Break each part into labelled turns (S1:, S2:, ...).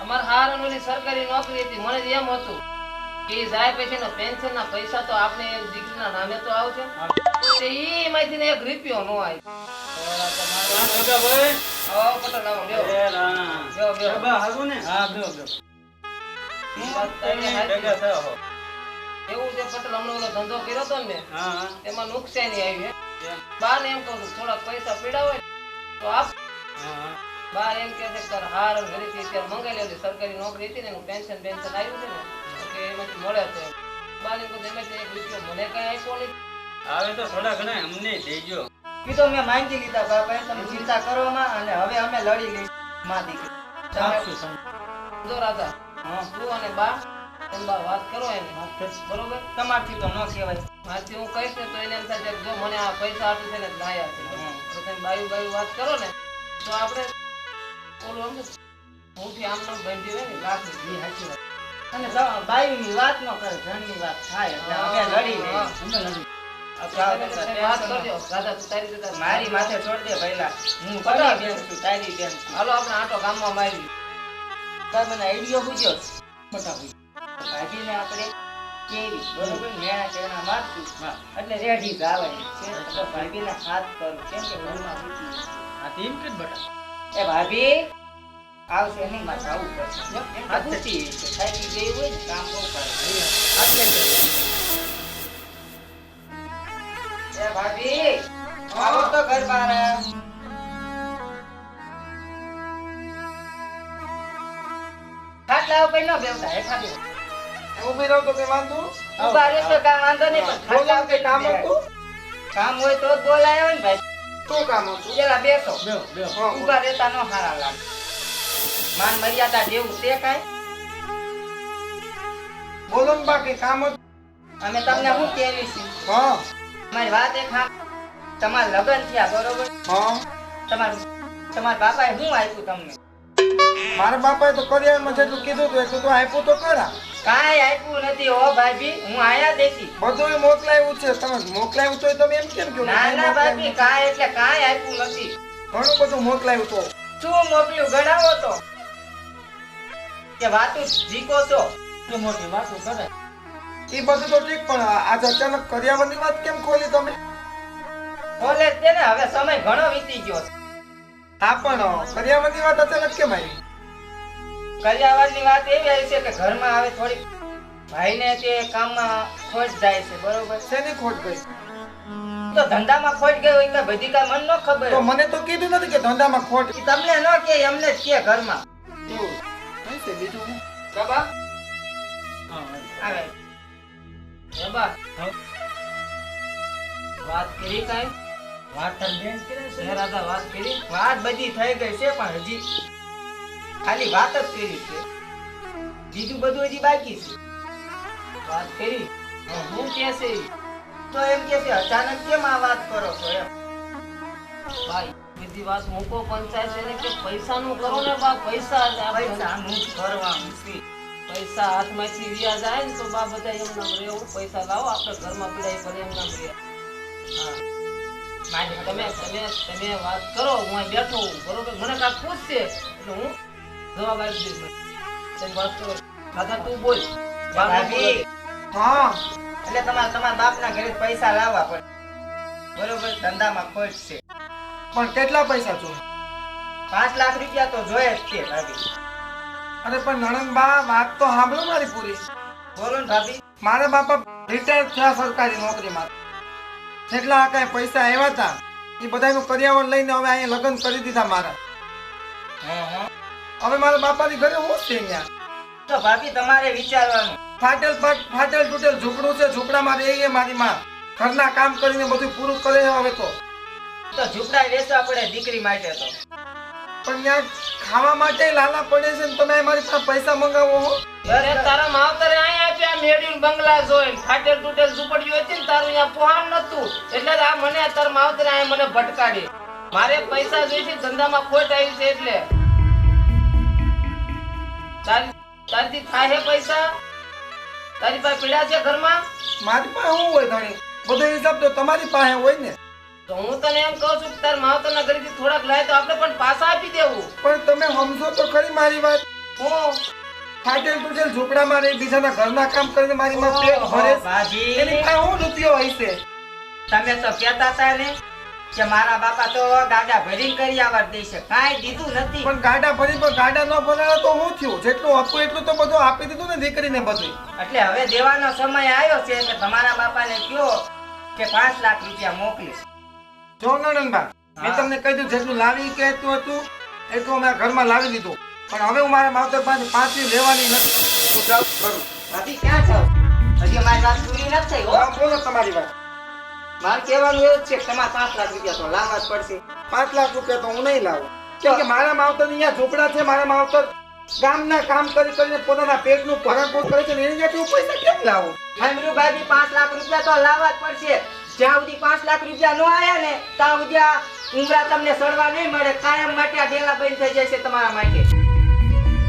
S1: અમાર હારનોની સરકારી નોકરી હતી, મને એમ હતું કે જાય પછીનો પેન્શનના પૈસા તો આપણે દીકરીના નામે તો આવશે, તે એમાંથી ને 1 રૂપિયો ન આવી. આવો પટલ લાવો, બેહો. બેહો, બેહો. એવું છે પટેલ, હમણાં ઓલો ધંધો કર્યો હતો ને એમાં નુકસાની આવી છે. બા ને એમ કહું છું થોડાક પૈસા પીડા હોય તો આપ. બા એમ કે છે તાર હાર ઘરેથી અત્યારે મંગાઈ લેલી, સરકારી નોકરી હતી ને એનું પેન્શન આવ્યું છે ને કે એમાંથી મળે તો બા ને કહું એમાંથી 1 રૂપિયો મને કઈ આપ્યો નહીં.
S2: આવે તો થોડા ઘણા અમને દેજો.
S3: કીધું મેં માંગી લીધા બાપા, તમે ચિંતા કરો માં, અને હવે અમે લડી લઈ માં દીકરી.
S1: જો રાજા, તું અને બા એમ બા વાત કરો એને, બરોબર?
S3: તમારથી તો ન કહેવાય.
S1: મારથી હું કહીશ ને તો એને એમ થાય કે જો મને આ પૈસા આપે છે ને લાયા છે, તો તમે બાયું વાત કરો ને તો આપણે ઓલું મોટી આમ નામ બંધી હોય ને લાખની ઈ સાચી વાત.
S3: અને બાયુની વાત ન કરે, ધનની વાત થાય એટલે અમે લડી લઈએ.
S1: વાત કરજો રાજા, તું તારી રીતે
S3: મારી માથે છોડ દે પહેલા, હું પડી બેન છું, તારી બેન છું.
S1: હાલો આપણે આટો ગામમાં મારી.
S3: તાર મને આઈડિયો પૂછ્યો બતાવી ભાજીને આપણે કેવી બરોબર મેણા કેણા મારશું એટલે રેડી જ આવે છે. તો ભાભીને હાથ કરું કેમ કે ઘરમાં મૂકી
S2: આ ટીમ કે બટા
S3: એ ભાભી આવશે નહીં, મારે આવું પડશે. આ દૂતી છે, થાકી ગઈ હોય ને કામ બહુ કરે. એ ભાભી આવો તો ઘર બહાર. ખાટલા ઉપર ન બેસતા, હેઠા બેસો.
S4: ઉભી રહો તો કે વાંધો
S3: ઉભા રહે તો કાંઈ વાંધો નહીં, પણ ખાટલા ઉપર
S4: કામ હતું.
S3: કામ હોય તો જ બોલાયો ને ભાઈ.
S4: શું કામ હતું?
S3: જરા બેસો.
S4: હા,
S3: ઉભા રહેતા નો હારા લાગે. માન મર્યાદા જેવું તે કાંઈ.
S4: બોલો ને બાકી કામ હતું.
S3: અમે તમને શું કહેવી છે?
S4: હા
S3: મારી વાત એક હા, તમારા લગ્ન થયા બરોબર,
S4: હા,
S3: તમારા બાપાએ શું આપ્યું તમને?
S4: મારા બાપાએ તો કરિયાવરમાં જેટલું કીધું હતું એટલું તો આપ્યું તો ખરા.
S3: કાંઈ આપ્યું નથી હો ભાભી, હું આયા દેખી.
S4: બધું મોકલાવ્યું છે. તમે મોકલાવ્યું તો તમે એમ કેમ કહો?
S3: ના ના ભાભી, કાંઈ એટલે કાંઈ આપ્યું નથી.
S4: ઘણું બધું મોકલાવ્યું તો.
S3: શું મોકલ્યું ગણાવો તો, કે વાતું જીકો છો કે મોટી વાતું કરે.
S4: એ બધું તો ઠીક, પણ આજ અચાનક કરિયાવરની વાત કેમ ખોલી તમે?
S3: બોલે છે ને, હવે સમય ઘણો વીતી ગયો છે.
S4: હા, પણ કરિયાવરની વાત અચાનક કેમ આવી?
S3: કરિયાવરની વાત એવી આવી છે કે ઘરમાં હવે થોડી ભાઈને તે કામમાં ખોટ જાય છે બરોબર.
S4: શેની ખોટ ગઈ?
S3: તો ધંધામાં ખોટ ગઈ હોય કે બધી કાંઈ મને ન ખબર.
S4: તો મને તો કીધું નથી કે ધંધામાં ખોટ.
S3: ઈ તમને ન કે, એમને જ કે ઘરમાં.
S4: એવું કઈ છે બીજું હું?
S1: બાબા
S3: આવે
S1: બાબા વાત કરી કાંઈ?
S3: વાત તાર બેન કરે છે.
S1: હે રાજા વાત કરી?
S3: વાત બધી થઈ ગઈ છે, પણ હજી ખાલી વાત જ કરી છે, બીજું બધું હજી બાકી છે.
S1: વાત કરી હું કે છે
S3: તો એમ કે છે અચાનક કેમ આ વાત કરો છો એમ.
S1: ભાઈ બધી વાત મૂકો, પંચાયત છે ને કે પૈસાનું કરો ને બા, પૈસા જ આપણે
S3: પૈસાનું જ કરવાનું છે.
S1: પૈસા હાથમાંથી વ્યા જાય ને તો બા બધા એમ નામ રહેવું, પૈસા લાવો આપણે ઘરમાં પીડાય પડે એમ નામ રહે. હા
S3: મારી
S1: તમે તમે તમે વાત કરો, હું અહીં બેઠો હું બરોબર, મને કાંઈક પૂછશે એટલે હું જવાબ આપી દઈશ. તમે વાત કરો દાદા, તું બોલ.
S3: ભાભી,
S4: હા,
S3: એટલે તમારા બાપના ઘરે પૈસા લાવવા પડે બરોબર, ધંધામાં ખોટ છે.
S4: પણ કેટલા પૈસા જોઈએ?
S3: 5 લાખ રૂપિયા તો જોઈએ જ છે ભાભી.
S4: અરે પણ નણંદબા, વાત તો સાંભળો મારી પૂરી.
S3: બોલો ને ભાભી.
S4: મારા બાપા રિટાયર થયા સરકારી નોકરીમાં. જેટલા આ કાંઈ પૈસા આવ્યા હતા એ બધાનું કરિયાવર લઈને હવે અહીંયા લગ્ન કરી દીધા મારા. હવે મારા બાપાની ઘરે હું છે ત્યાં.
S3: તો ભાભી તમારે વિચારવાનું.
S4: ફાટેલ તૂટેલ ઝૂંપડું છે, ઝૂંપડામાં રહે મારી માં. ઘરના કામ કરીને બધું પૂરું કરે છે હવે તો.
S3: તો ઝૂંપડા વેચવા પડે દીકરી માટે તો.
S4: પણ ત્યાં ખાવા માટે લાલા પડે છે ને તમે મારી પાસે પૈસા મંગાવો હો.
S1: અરે તારા માવતરે અહીંયા આપ્યા મેડીન બંગલા જોઈને, ફાટેલ તૂટેલ ઝૂંપડીઓ હતી ને તારું અહીંયા પોહાણ નતું, એટલે આ મને તાર માવતરે અહીંયા મને ભટકાડી. મારે પૈસા જોઈશે, ધંધામાં ખોટ આવી છે એટલે. તારી થાય પૈસા? તારી પાસે પીડા છે ઘરમાં?
S4: મારી પાસે શું હોય ધણી? બધો હિસાબ તો તમારી પાસે હોય ને.
S1: તો હું તને એમ કહું છું કે તાર માવતરના ઘરેથી થોડાક લાય તો આપણે પણ પાછા આપી દેવું.
S4: પણ તમે સમજો તો ખરી મારી વાત.
S3: હું
S4: ફાટેલ તૂટેલ ઝૂંપડામાં રહી બીજાના ઘરના કામ કરીને મારી માં પેટ ભરે છે.
S3: બાજી
S4: એની પાસે હું રૂપિયો હશે?
S3: તમે તો કહેતા હતા ને કે મારા બાપા તો ગાડા ભરીને કરી આવવા દેશે, કાંઈ દીધું નથી.
S4: પણ ગાડા ભરી પણ ગાડા ન ભરાણા તો હું થયું? જેટલું હતું એટલું તો બધું આપી દીધું ને દીકરીને બધું.
S3: એટલે હવે દેવાનો સમય આવ્યો છે એટલે તમારા બાપાને કયો કે 5 લાખ રૂપિયા મોકલીશ.
S4: જો નણંદબા, મેં
S3: હા.
S4: તમને કહી દીધું જેટલું લાવી કહેતું હતું એટલું અમે આ ઘરમાં લાવી દીધું. પણ હવે હું મારા માવતર પાસે પાછી લેવાની નથી. હું જાઉં છું.
S3: ભાભી ક્યાં છો? હજી મારી વાત પૂરી નથી થઈ હો.
S4: હા, બોલો તમારી વાત.
S3: મારે કહેવાનું એવું જ છે કે તમારે 5 લાખ રૂપિયા તો લાવવા જ પડશે.
S4: 5 લાખ રૂપિયા તો હું નહીં લાવું. કેમ કે મારા માવતર અહીંયા ઝૂંપડા છે. મારા માવતર ગામના કામ કરી કરીને પોતાના પેટનું ભરણ કરે છે ને એની જેટલું પૈસા કેમ લાવું?
S3: હમરું ભાભી 5 લાખ રૂપિયા તો લાવવા જ પડશે. જ્યાં સુધી 5 લાખ રૂપિયા ન આયા ને ત્યાં સુધી આ ઉંગરા તમને સડવા નહીં મળે. કાયમ માટે આ ડેલા બંધ થઈ જશે તમારા માટે.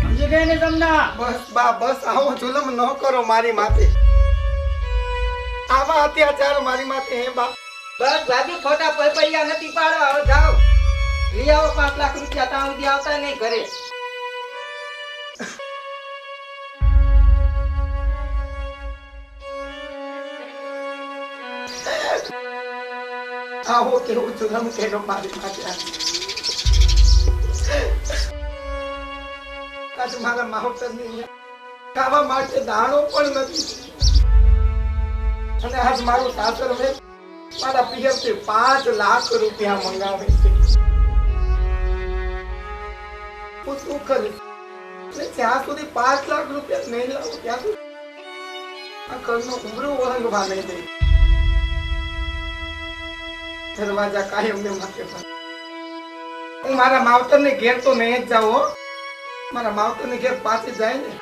S3: સમજી ગઈ ને તમને?
S4: બસ બા બસ, આવો જુલમ ન કરો મારી માથે. આવા અત્યાચાર મારી માથે હે બા.
S3: બસ ભાભી ખોટા પૈપૈયા નથી પાડો. હવે જાઓ લઈ આવો 5 લાખ રૂપિયા. ત્યાં સુધી આવતા નહીં ઘરે.
S4: આવો કેવું જુલમ કેનો મારી માથે. આજ મારા માવતરની ખાવા માટે દાણો પણ નથી. અને આજ મારું સાસર મેં મારા પિયરથી 5 લાખ રૂપિયા મંગાવે છે. હું શું કરીશ? અને જ્યાં સુધી 5 લાખ રૂપિયા નહીં લાવું ત્યાં સુધી આ ઘરનું ઉમરું વળંગવા નહીં દે. દરવાજા કાયમ ને માથે પર. હું મારા માવતરને ઘેર તો નહીં જ જાઉં હો. મારા માવતરને ઘેર પાછી જાય ને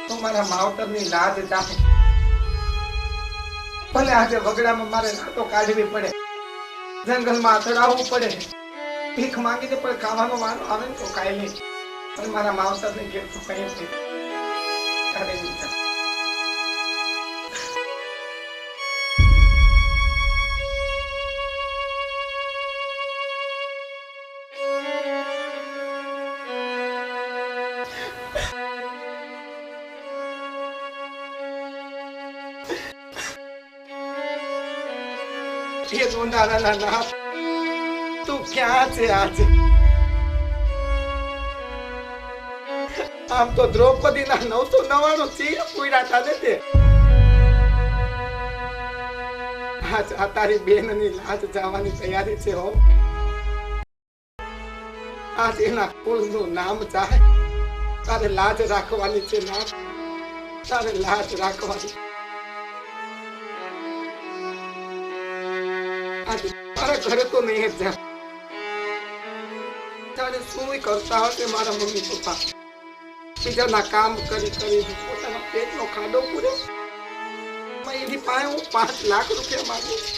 S4: તો મારા માવતરની લાજ જાય. ભલે આજે વગડામાં મારે રાતો કાઢવી પડે, જંગલમાં અથડાવવું પડે, ભીખ માંગીને પણ ખાવાનો વારો આવે ને તો કાંઈ નહીં. પણ મારા માવતરને ઘેર તો કઈ નહીં કરે નહીં. એ ઉનાળાના નાથ, તું ક્યાં છે આજે? આમ તો દ્રૌપદીના 999 ચીર પૂર્યા હતા ને તે. આજ આ તારી બેનની લાજ જવાની તૈયારી છે હો. આજ એના કુળનું નામ જાય. તારે લાજ રાખવાની છે નાથ, તારે લાજ રાખવાની. મારા ઘરે તો નહીં જ જા. તારે શું કરતા હશે મારા મમ્મી પપ્પા? બીજાના કામ કરી કરી પોતાના પેટનો ખાડો પૂરે. એની પાસે હું 5 લાખ રૂપિયા માંગીશ.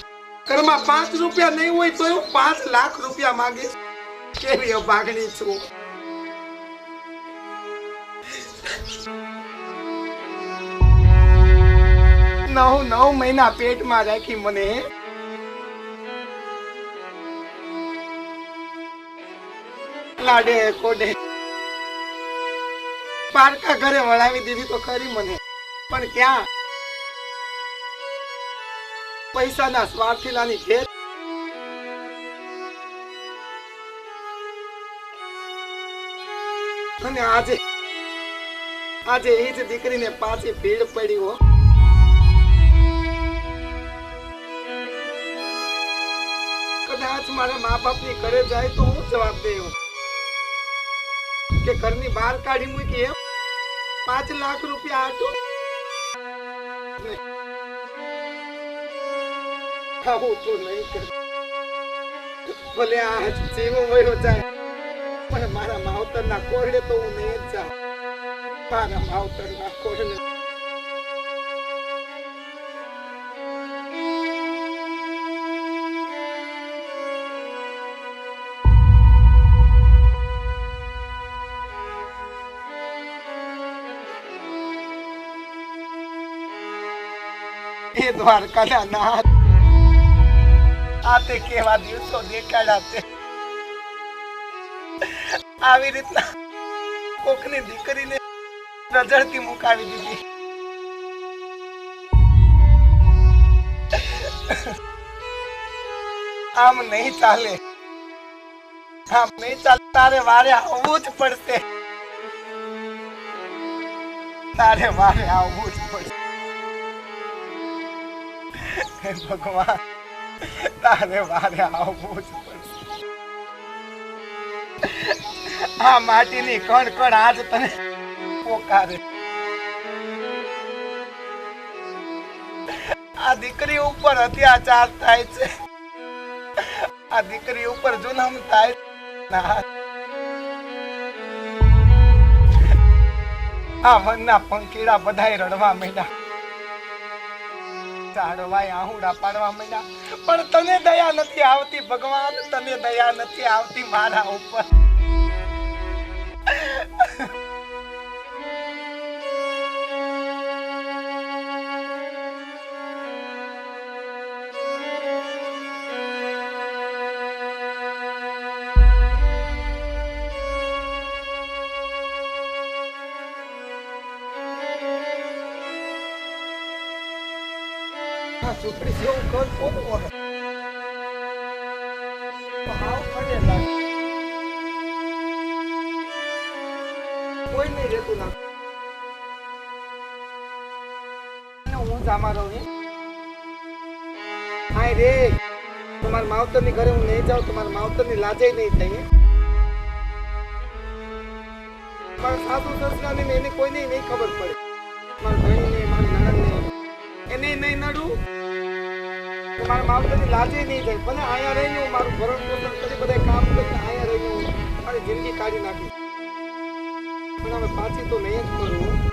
S4: ઘરમાં 5 રૂપિયા નહીં હોય તો હું 5 લાખ રૂપિયા માંગીશ. કેવી અભાગણી છું. 9 મહિના પેટમાં રાખી મને. લાડે કોડે પારકા ઘરે વળાવી દીધી તો ખરી મને. પણ ક્યાં? પૈસાના સ્વાર્થીલાની ઘેર. અને આજે એ જ દીકરીને પાછી ભીડ પડી હો. કદાચ મારા મા બાપની ઘરે જાય તો હું જવાબ દઉં કે ઘરની બહાર કાઢી મૂકી એમ 5 લાખ રૂપિયા આટું. આવું તો નહીં કર. ભલે આ જીવ વયો જાય પણ મારા માવતરના કોરડે તો હું નહીં જ જાઉં. મારા માવતરના કોરડે. હે દ્વારકાના નાથ, આ તે કેવા દિવસો દેખાડ્યા તે. આવી રીતના કોકની દીકરીને રજળતી મુકાવી દીધી. આમ નહીં ચાલે, આમ નહીં ચાલે. તારે વારે આવવું જ પડશે, તારે વારે આવવું જ પડશે. હે ભગવાન, તારે વારે આવવું જ પડશે. આ માટીની કણ કણ આજ તને પોકારે. આ દીકરી ઉપર અત્યાચાર થાય છે, આ દીકરી ઉપર જુલમ થાય. આ વનના પંખીડા બધાય રડવા માંડ્યા, ઝાડવાય આહુડા પાડવા માંડ્યા, પણ તને દયા નથી આવતી ભગવાન, તને દયા નથી આવતી મારા ઉપર. ઝૂંપડી જેવું ઘર કોનું હોય? હાવ પડે લાગે, કોઈ નહીં રહેતું ના. હું જામાં રહું હાય રે. તમારા માવતર ની ઘરે હું નહીં જાઉં, તમારા માવતર ની લાજે નહીં થઈ. મારા સાસુ સસરા ને એને કોઈને નહીં ખબર પડે. મારા ભાઈ ને મારી નણંદ ને એને નહીં નડું, મારા માવતરની લાજે નહીં જાય. ભલે અહીંયા રહીને હું મારું ભરણ પોષણ કરી બધા કામ કરીને અહીંયા રહીને હું મારી જિંદગી કાઢી નાખી, પણ હવે પાછી તો નહીં જ કરું.